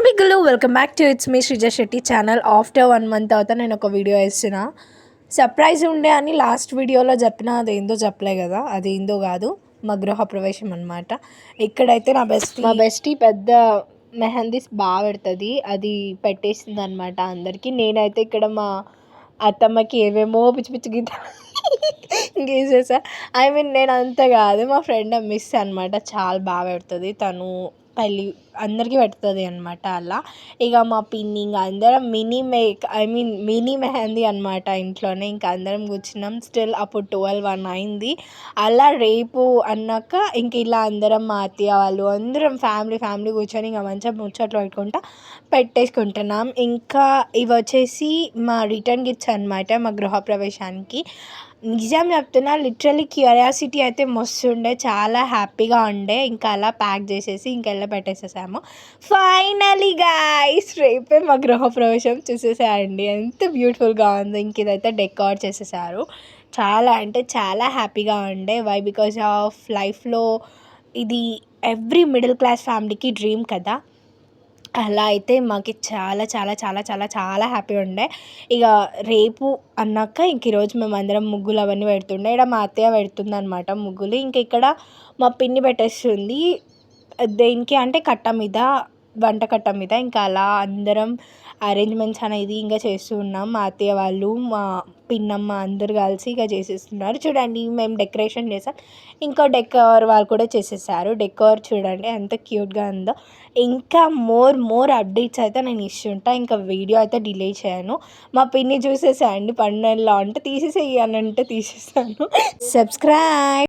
Hi బిగ్గులు, welcome back to it's me Sreeja Shetty channel. After 1 month తర్వాత నేను ఒక వీడియో వేసిన. సర్ప్రైజ్ ఉండే అని లాస్ట్ వీడియోలో చెప్పిన, అది ఏందో చెప్పలే కదా. అది ఏందో కాదు, మా గృహప్రవేశం అనమాట. ఇక్కడైతే మా బెస్టీ పెద్ద మెహందీస్ బాగా పెడుతుంది, అది పెట్టేసింది అనమాట అందరికీ. నేనైతే ఇక్కడ మా అత్తమ్మకి ఏమేమో పిచ్చి పిచ్చి గీసేసా. నేను అంత కాదు, మా ఫ్రెండ్ మిస్ అనమాట, చాలా బాగా పెడుతుంది తను. పెళ్ళి అందరికీ పెడుతుంది అనమాట. అలా ఇక మా పిన్ని ఇంకా అందరం మినీ మెహందీ అనమాట ఇంట్లోనే. ఇంకా అందరం కూర్చున్నాం. స్టిల్ అప్పుడు 12-1 అయింది. అలా రేపు అన్నాక ఇంక ఇలా అందరం మా అత్తయ్య వాళ్ళు అందరం ఫ్యామిలీ కూర్చొని ఇంకా మంచిగా ముచ్చట్లు పెట్టుకుంటా పెట్టేసుకుంటున్నాం. ఇంకా ఇవి వచ్చేసి మా రిటర్న్ గిఫ్ట్స్ అనమాట మా గృహప్రవేశానికి. నిజం చెప్తున్నా, లిటరలీ క్యూరియాసిటీ అయితే మస్తు ఉండే, చాలా హ్యాపీగా ఉండే. ఇంకా అలా ప్యాక్ చేసేసి ఇంకెళ్ళ పెట్టేసేసాము. ఫైనలీ గాయ్స్, రేపే మా గృహప్రవేశం చూసేసాయండి, ఎంత బ్యూటిఫుల్గా ఉందో. ఇంక ఇదైతే డెకార్ చేసేసారు. చాలా అంటే చాలా హ్యాపీగా ఉండే. వై? బికాజ్ ఆఫ్ లైఫ్లో ఇది ఎవ్రీ మిడిల్ క్లాస్ ఫ్యామిలీకి డ్రీమ్ కదా. అలా అయితే మాకు చాలా చాలా చాలా చాలా చాలా హ్యాపీ ఉండే. ఇక రేపు అన్నాక ఇంక ఈరోజు మేము అందరం ముగ్గులు అవన్నీ పెడుతుండే. ఇక్కడ మా అత్తయ్య పెడుతుంది అనమాట ముగ్గులు. ఇంక ఇక్కడ మా పిన్ని పెట్టేస్తుంది. దేనికి అంటే వంట కట్ట మీద. ఇంకా అలా అందరం అరేంజ్మెంట్స్ అనేది ఇంకా చేస్తూ ఉన్నాం. మా అత్తయ్య వాళ్ళు, మా పిన్నమ్మ అందరు కలిసి ఇక చేసేస్తున్నారు. చూడండి, మేము డెకరేషన్ చేసాం, ఇంకో డెకోర్ వాళ్ళు కూడా చేసేసారు. డెకోర్ చూడండి ఎంత క్యూట్గా ఉందో. ఇంకా మోర్ అప్డేట్స్ అయితే నేను ఇస్తుంటా. ఇంకా వీడియో అయితే డిలే చేయను. మా పిన్ని చూసేసాయండి, పన్నెల్లో అంటే తీసేసేయి అని అంటే తీసేసాను. సబ్స్క్రైబ్.